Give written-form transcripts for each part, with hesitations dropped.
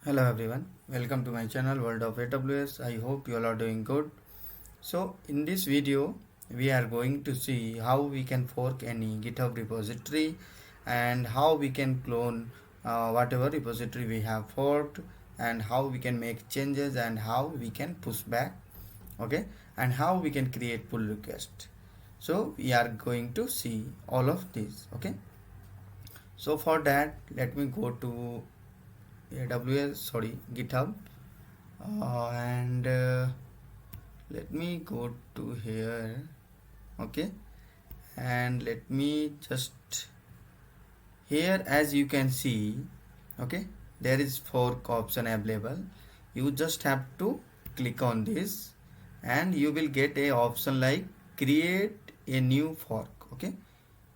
Hello everyone, welcome to my channel World of AWS. I hope you all are doing good. So in this video we are going to see how we can fork any GitHub repository and how we can clone whatever repository we have forked, and how we can make changes and how we can push back, okay, and how we can create pull request. So we are going to see all of these, okay. So for that, let me go to GitHub, and let me go to here, okay, and let me just here, as you can see, okay, there is fork option available. You just have to click on this and you will get a option like create a new fork, okay.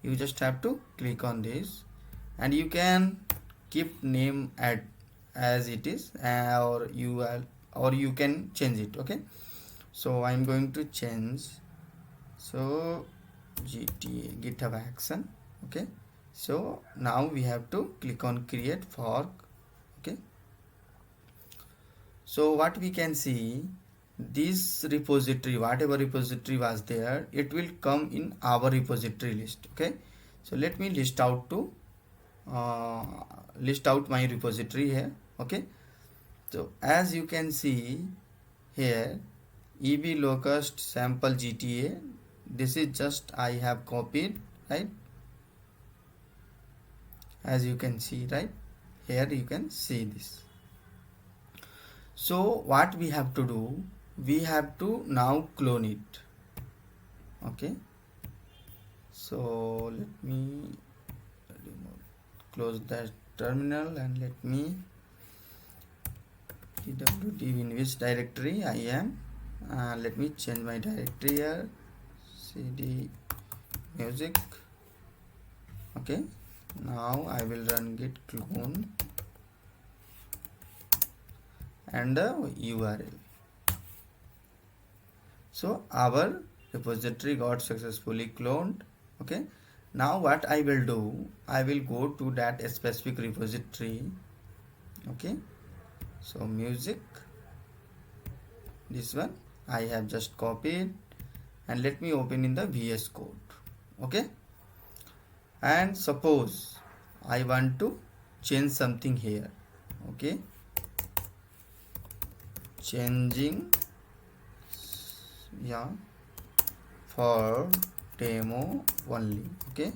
You just have to click on this and you can keep name as it is, or you can change it, okay. So I'm going to change, so GTA GitHub action, okay. So now we have to click on create fork, okay. So what we can see, this repository, whatever repository was there, it will come in our repository list, okay. So let me list out my repository here, okay. So as you can see here, eb locust sample GTA, this is just I have copied, right? As you can see, right here you can see this. So what we have to do, we have to now clone it, okay. So let me close that terminal and let me pwd in which directory I am. Let me change my directory here, cd music, okay. Now I will run git clone and the URL. So our repository got successfully cloned, okay. Now what I will do, I will go to that specific repository, okay. So music, this one I have just copied, and let me open in the VS Code, okay. And suppose I want to change something here, okay, changing, yeah, for demo only, okay.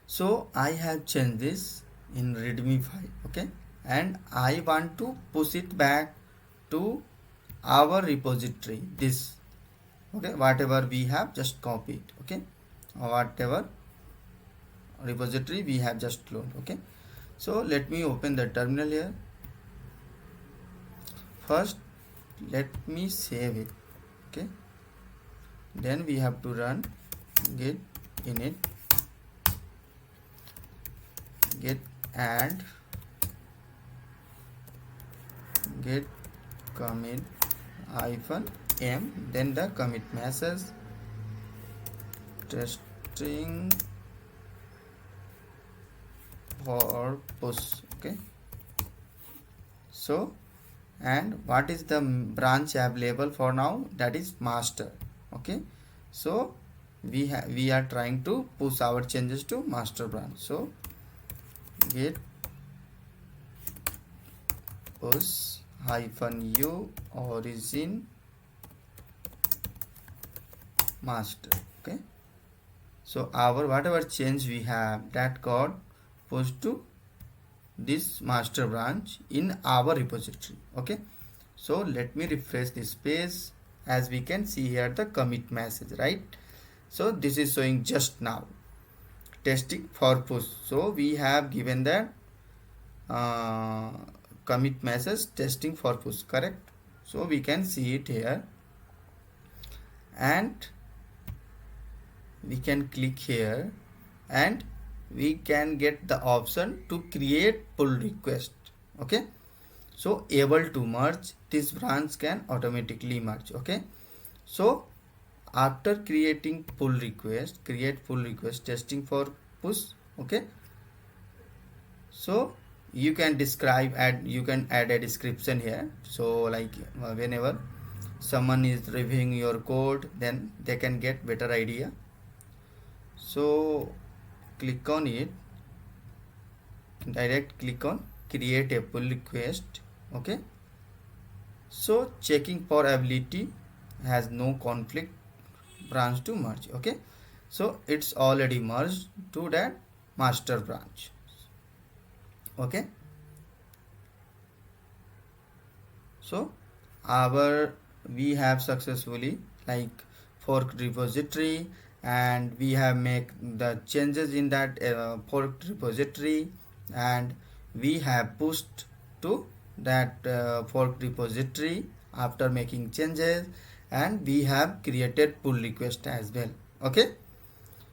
So I have changed this in readme file, okay, and I want to push it back to our repository, this, okay, whatever we have just copied, okay, or whatever repository we have just cloned, okay. So let me open the terminal here. First let me save it, okay. Then we have to run git init, git add, git commit -m, then the commit message testing for push, okay. So, and what is the branch available for now? That is master, okay. So we are trying to push our changes to master branch. So git push -u origin master, okay. So our whatever change we have, that got pushed to this master branch in our repository, okay. So let me refresh this page. As we can see here, the commit message, right? So this is showing just now, testing for push. So we have given that commit message testing for push, correct? So we can see it here, and we can click here and we can get the option to create pull request, okay. So able to merge, this branch can automatically merge, okay. So after creating pull request, create pull request testing for push, okay. So you can you can add a description here. So like whenever someone is reviewing your code, then they can get better idea. So click on it, direct click on create a pull request. Okay, so checking for ability has no conflict branch to merge. Okay, so it's already merged to that master branch. Okay, so we have successfully like forked repository, and we have make the changes in that forked repository, and we have pushed to that forked repository after making changes, and we have created pull request as well. Okay,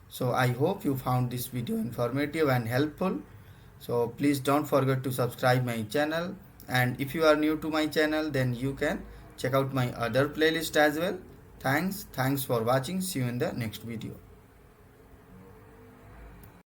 so I hope you found this video informative and helpful. So please don't forget to subscribe my channel, and if you are new to my channel, then you can check out my other playlist as well. Thanks for watching. See you in the next video.